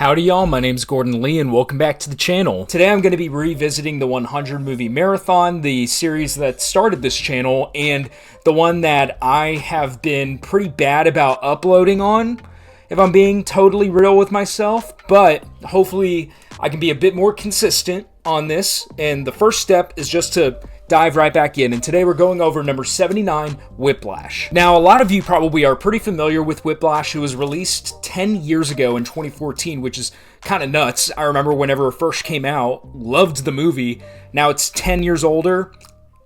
Howdy y'all, my name's Gordon Lee and welcome back to the channel. Today I'm going to be revisiting the 100 movie marathon, the series that started this channel, and the one that I have been pretty bad about uploading on, if I'm being totally real with myself, but hopefully I can be a bit more consistent on this, and the first step is just to dive right back in, and today we're going over number 79, Whiplash. Now, a lot of you probably are pretty familiar with Whiplash. It was released 10 years ago in 2014, which is kind of nuts. I remember whenever it first came out, loved the movie. Now it's 10 years older,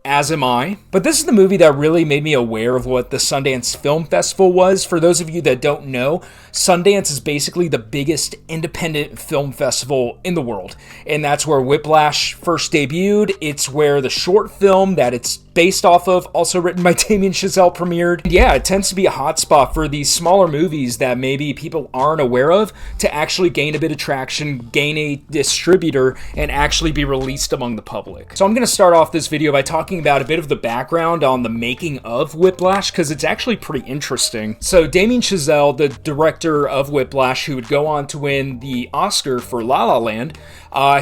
as am I. But this is the movie that really made me aware of what the Sundance Film Festival was. For those of you that don't know, Sundance is basically the biggest independent film festival in the world. And that's where Whiplash first debuted. It's where the short film that it's based off of, also written by Damien Chazelle, premiered. And yeah, it tends to be a hotspot for these smaller movies that maybe people aren't aware of to actually gain a bit of traction, gain a distributor, and actually be released among the public. So I'm going to start off this video by talking about a bit of the background on the making of Whiplash, because it's actually pretty interesting. So Damien Chazelle, the director of Whiplash, who would go on to win the Oscar for La La Land,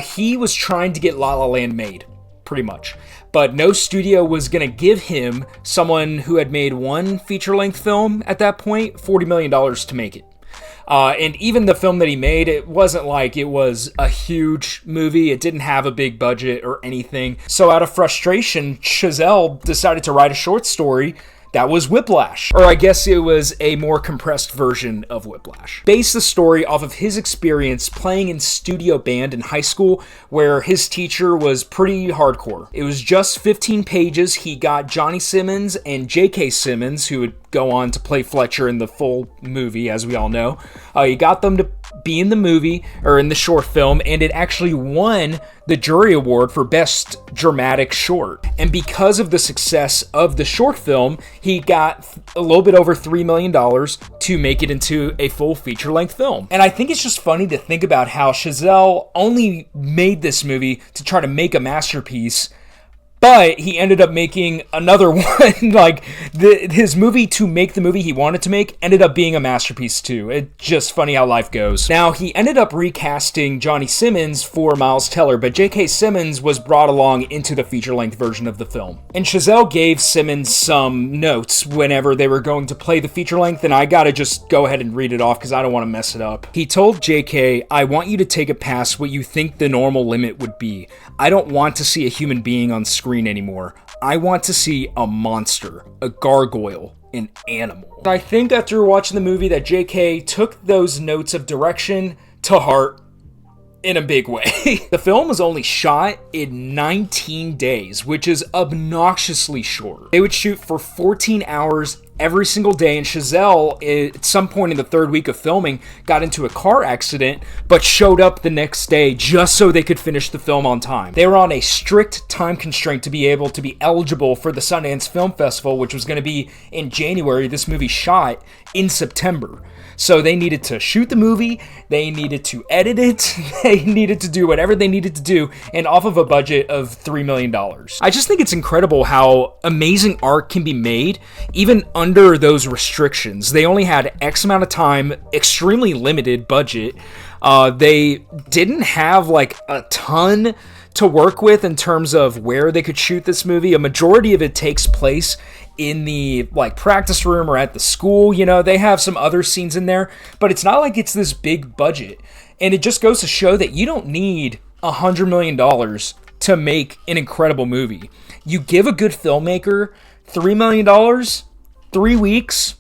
he was trying to get La La Land made, pretty much. But no studio was going to give him, someone who had made one feature-length film at that point, $40 million to make it. And even the film that he made, it wasn't like it was a huge movie. It didn't have a big budget or anything. So out of frustration, Chazelle decided to write a short story that was Whiplash. Or I guess it was a more compressed version of Whiplash. Based the story off of his experience playing in studio band in high school, where his teacher was pretty hardcore. It was just 15 pages. He got Johnny Simmons and J.K. Simmons, who would go on to play Fletcher in the full movie, as we all know. He got them to be in the movie, or in the short film, and it actually won the jury award for Best Dramatic Short. And because of the success of the short film, he got a little bit over $3 million to make it into a full feature-length film. And I think it's just funny to think about how Chazelle only made this movie to try to make a masterpiece, but he ended up making another one. Like, his movie to make the movie he wanted to make ended up being a masterpiece too. It's just funny how life goes. Now, he ended up recasting Johnny Simmons for Miles Teller, but J.K. Simmons was brought along into the feature-length version of the film. And Chazelle gave Simmons some notes whenever they were going to play the feature-length, and I gotta just go ahead and read it off because I don't want to mess it up. He told J.K., "I want you to take it past what you think the normal limit would be. I don't want to see a human being on screen anymore. I want to see a monster, a gargoyle, an animal." I think after watching the movie that JK took those notes of direction to heart in a big way. The film was only shot in 19 days, which is obnoxiously short. They would shoot for 14 hours every single day, and Chazelle, at some point in the third week of filming, got into a car accident, but showed up the next day just so they could finish the film on time. They were on a strict time constraint to be able to be eligible for the Sundance Film Festival, which was going to be in January. This movie shot in September. So they needed to shoot the movie, they needed to edit it, they needed to do whatever they needed to do, and off of a budget of $3 million. I just think it's incredible how amazing art can be made, even under those restrictions. They only had X amount of time, extremely limited budget. They didn't have like a ton to work with in terms of where they could shoot this movie. A majority of it takes place in the like practice room or at the school. You know, they have some other scenes in there, but it's not like it's this big budget. And it just goes to show that you don't need $100 million to make an incredible movie. You give a good filmmaker $3 million, 3 weeks,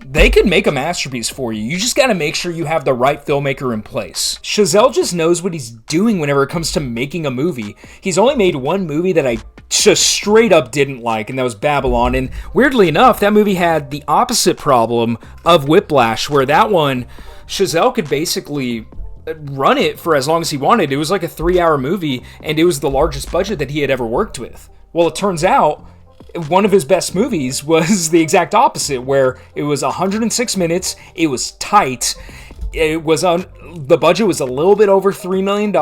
they could make a masterpiece for you. You just got to make sure you have the right filmmaker in place. Chazelle just knows what he's doing whenever it comes to making a movie. He's only made one movie that I just straight up didn't like, and that was Babylon. And weirdly enough, that movie had the opposite problem of Whiplash, where that one, Chazelle could basically run it for as long as he wanted. It was like a 3-hour movie, and it was the largest budget that he had ever worked with. Well, it turns out one of his best movies was the exact opposite, where it was 106 minutes, it was tight, it was on the budget was a little bit over $3 million,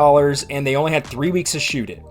and they only had 3 weeks to shoot it.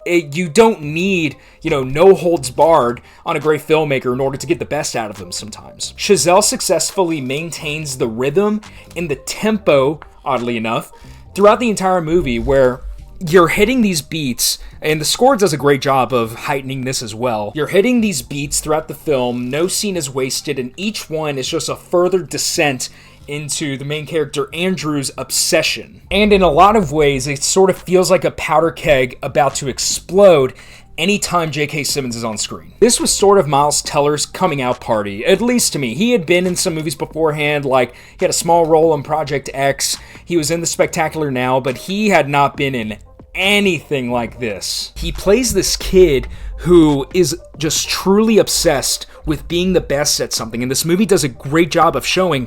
You don't need, no holds barred on a great filmmaker in order to get the best out of them sometimes. Chazelle successfully maintains the rhythm and the tempo oddly enough, throughout the entire movie, where you're hitting these beats, and the score does a great job of heightening this as well. You're hitting these beats throughout the film, no scene is wasted, and each one is just a further descent into the main character Andrew's obsession. And in a lot of ways, it sort of feels like a powder keg about to explode anytime J.K. Simmons is on screen. This was sort of Miles Teller's coming out party, at least to me. He had been in some movies beforehand, like he had a small role in Project X, he was in The Spectacular Now, but he had not been in anything like this. He plays this kid who is just truly obsessed with being the best at something, and this movie does a great job of showing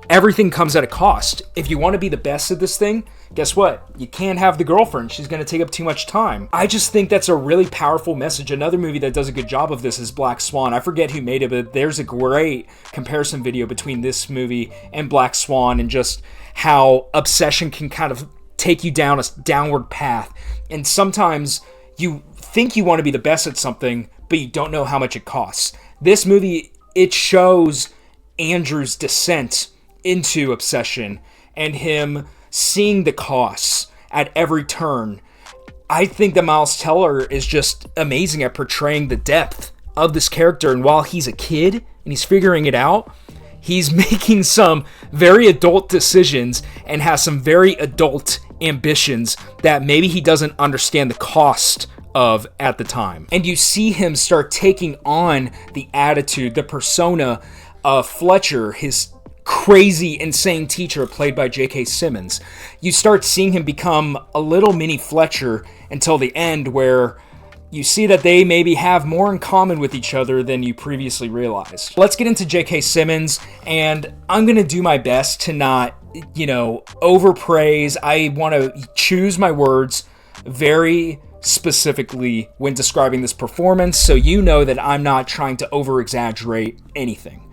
everything comes at a cost. If you want to be the best at this thing, guess what? You can't have the girlfriend. She's going to take up too much time. I just think that's a really powerful message. Another movie that does a good job of this is Black Swan. I forget who made it, but there's a great comparison video between this movie and Black Swan, and just how obsession can kind of take you down a downward path. And sometimes you think you want to be the best at something, but you don't know how much it costs. This movie, it shows Andrew's descent into obsession and him seeing the costs at every turn. I think that Miles Teller is just amazing at portraying the depth of this character, and while he's a kid and he's figuring it out, he's making some very adult decisions and has some very adult ambitions that maybe he doesn't understand the cost of at the time. And you see him start taking on the attitude, the persona of Fletcher, his crazy, insane teacher played by J.K. Simmons. You start seeing him become a little mini Fletcher until the end, where you see that they maybe have more in common with each other than you previously realized. Let's get into J.K. Simmons, and I'm going to do my best to not, overpraise. I want to choose my words very specifically when describing this performance, so you know that I'm not trying to over-exaggerate anything.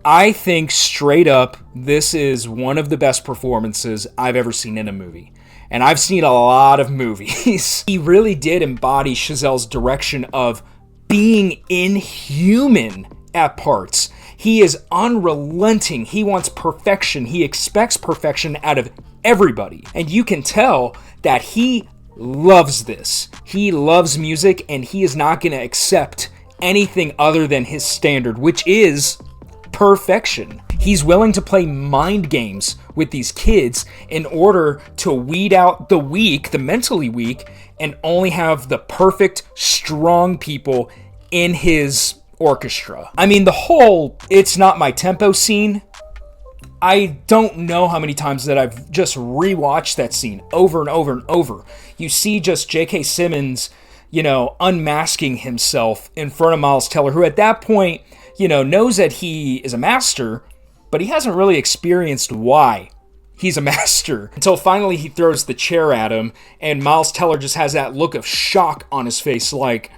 I think straight up, this is one of the best performances I've ever seen in a movie. And I've seen a lot of movies. He really did embody Chazelle's direction of being inhuman at parts. He is unrelenting. He wants perfection. He expects perfection out of everybody. And you can tell that he loves this. He loves music, and he is not going to accept anything other than his standard, which is perfection. He's willing to play mind games with these kids in order to weed out the weak, the mentally weak, and only have the perfect, strong people in his orchestra. I mean, the whole "it's not my tempo" scene, I don't know how many times that I've just rewatched that scene over and over and over. You see just J.K. Simmons, unmasking himself in front of Miles Teller, who at that point, knows that he is a master, but he hasn't really experienced why he's a master until finally he throws the chair at him, and Miles Teller just has that look of shock on his face, like,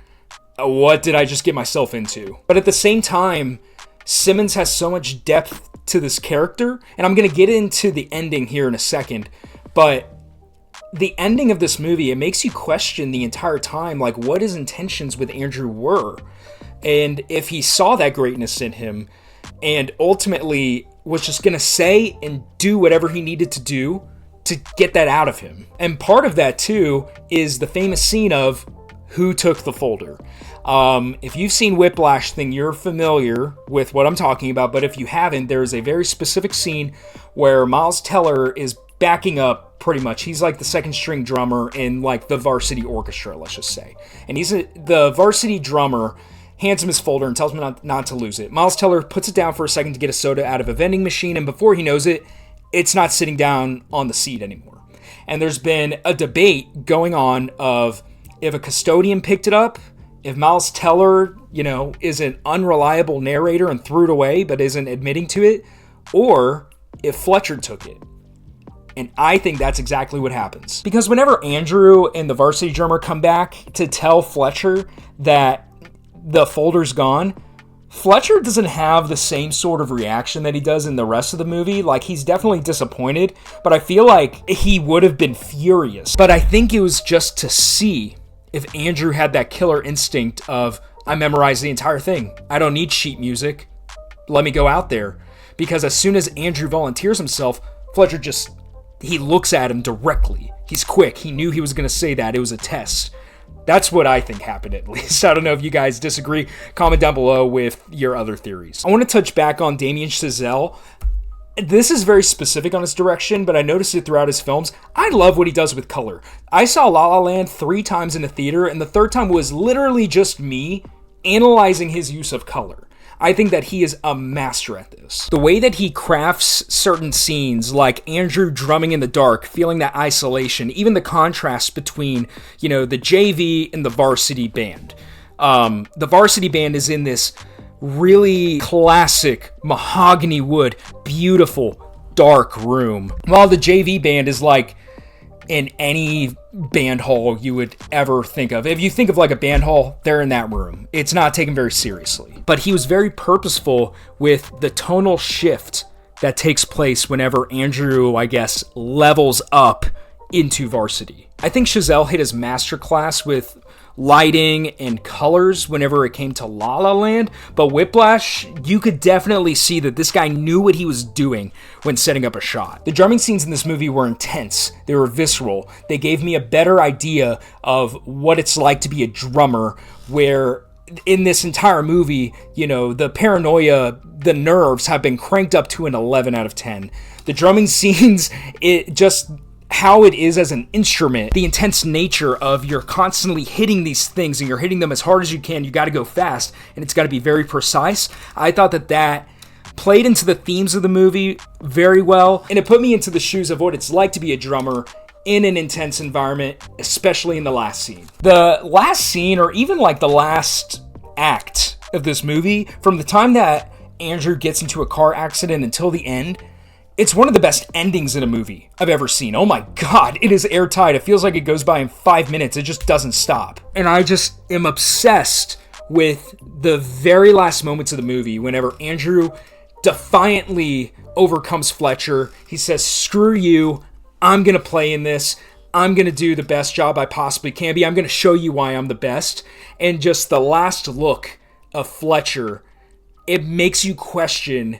what did I just get myself into? But at the same time, Simmons has so much depth to this character, and I'm going to get into the ending here in a second, but the ending of this movie, it makes you question the entire time, like, what his intentions with Andrew were. And if he saw that greatness in him and ultimately was just going to say and do whatever he needed to do to get that out of him. And part of that, too, is the famous scene of who took the folder. If you've seen Whiplash, then you're familiar with what I'm talking about. But if you haven't, there is a very specific scene where Miles Teller is backing up pretty much. He's like the second string drummer in like the varsity orchestra, let's just say. And the varsity drummer hands him his folder and tells him not to lose it. Miles Teller puts it down for a second to get a soda out of a vending machine, and before he knows it, it's not sitting down on the seat anymore. And there's been a debate going on of if a custodian picked it up, if Miles Teller, is an unreliable narrator and threw it away but isn't admitting to it, or if Fletcher took it. And I think that's exactly what happens. Because whenever Andrew and the varsity drummer come back to tell Fletcher that the folder's gone, Fletcher doesn't have the same sort of reaction that he does in the rest of the movie. Like, he's definitely disappointed, but I feel like he would have been furious. But I think it was just to see if Andrew had that killer instinct of, I memorized the entire thing. I don't need sheet music. Let me go out there. Because as soon as Andrew volunteers himself, Fletcher just he looks at him directly. He's quick. He knew he was going to say that. It was a test. That's what I think happened, at least. I don't know if you guys disagree. Comment down below with your other theories. I want to touch back on Damien Chazelle. This is very specific on his direction, but I noticed it throughout his films. I love what he does with color. I saw La La Land 3 times in a theater, and the third time was literally just me analyzing his use of color. I think that he is a master at this. The way that he crafts certain scenes, like Andrew drumming in the dark, feeling that isolation, even the contrast between, the JV and the varsity band. The varsity band is in this really classic mahogany wood, beautiful, dark room, while the JV band is like in any band hall you would ever think of. If you think of like a band hall, they're in that room. It's not taken very seriously. But he was very purposeful with the tonal shift that takes place whenever Andrew, I guess, levels up into varsity. I think Chazelle hit his masterclass with lighting and colors whenever it came to La La Land, but Whiplash, you could definitely see that this guy knew what he was doing when setting up a shot. The drumming scenes in this movie were intense. They were visceral. They gave me a better idea of what it's like to be a drummer, where in this entire movie, the paranoia, the nerves have been cranked up to an 11 out of 10. The drumming scenes, it just how it is as an instrument, the intense nature of you're constantly hitting these things and you're hitting them as hard as you can. You got to go fast and it's got to be very precise. I thought that played into the themes of the movie very well, and it put me into the shoes of what it's like to be a drummer in an intense environment, especially in the last scene. The last scene, or even like the last act of this movie, from the time that Andrew gets into a car accident until the end, it's one of the best endings in a movie I've ever seen. Oh my God, it is airtight. It feels like it goes by in 5 minutes. It just doesn't stop. And I just am obsessed with the very last moments of the movie whenever Andrew defiantly overcomes Fletcher. He says, screw you. I'm going to play in this. I'm going to do the best job I possibly can be. I'm going to show you why I'm the best. And just the last look of Fletcher, it makes you question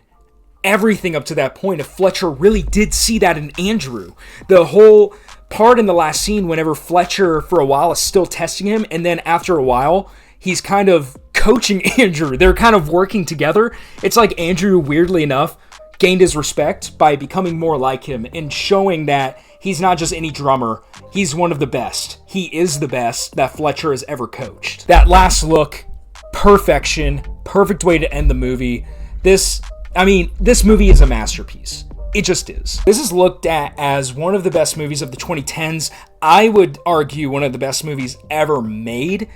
everything up to that point, if Fletcher really did see that in Andrew. The whole part in the last scene, whenever Fletcher for a while is still testing him, and then after a while he's kind of coaching Andrew. They're kind of working together. It's like Andrew, weirdly enough, gained his respect by becoming more like him and showing that he's not just any drummer. He's one of the best. He is the best that Fletcher has ever coached. That last look, perfection, perfect way to end the movie. This movie is a masterpiece. It just is. This is looked at as one of the best movies of the 2010s. I would argue one of the best movies ever made.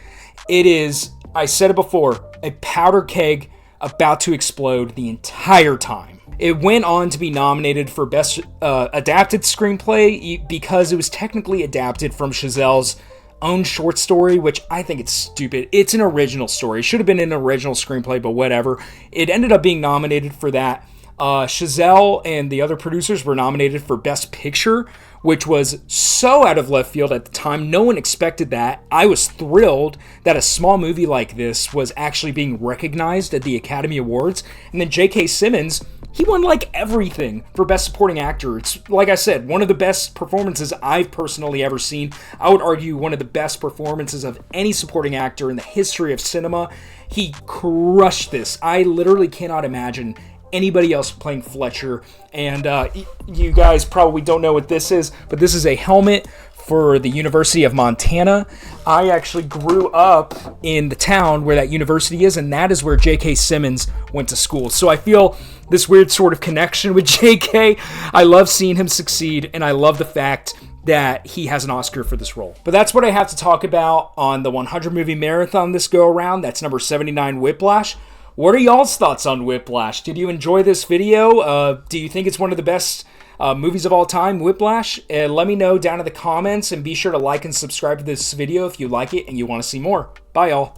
It is, I said it before, a powder keg about to explode the entire time. It went on to be nominated for Best Adapted Screenplay because it was technically adapted from Chazelle's own short story, which I think it's stupid. It's an original story. It should have been an original screenplay, but whatever. It ended up being nominated for that. Chazelle and the other producers were nominated for Best Picture, which was so out of left field at the time. No one expected that. I was thrilled that a small movie like this was actually being recognized at the Academy Awards. And then J.K. Simmons, he won like everything for Best Supporting Actor. It's, like I said, one of the best performances I've personally ever seen. I would argue one of the best performances of any supporting actor in the history of cinema. He crushed this. I literally cannot imagine anybody else playing Fletcher. And you guys probably don't know what this is, but this is a helmet for the University of Montana. I actually grew up in the town where that university is, and that is where J.K. Simmons went to school. So I feel this weird sort of connection with J.K. I love seeing him succeed, and I love the fact that he has an Oscar for this role. But that's what I have to talk about on the 100 movie marathon this go around. That's number 79, Whiplash. What are y'all's thoughts on Whiplash? Did you enjoy this video? Do you think it's one of the best movies of all time, Whiplash? Let me know down in the comments, and be sure to like and subscribe to this video if you like it and you want to see more. Bye, y'all.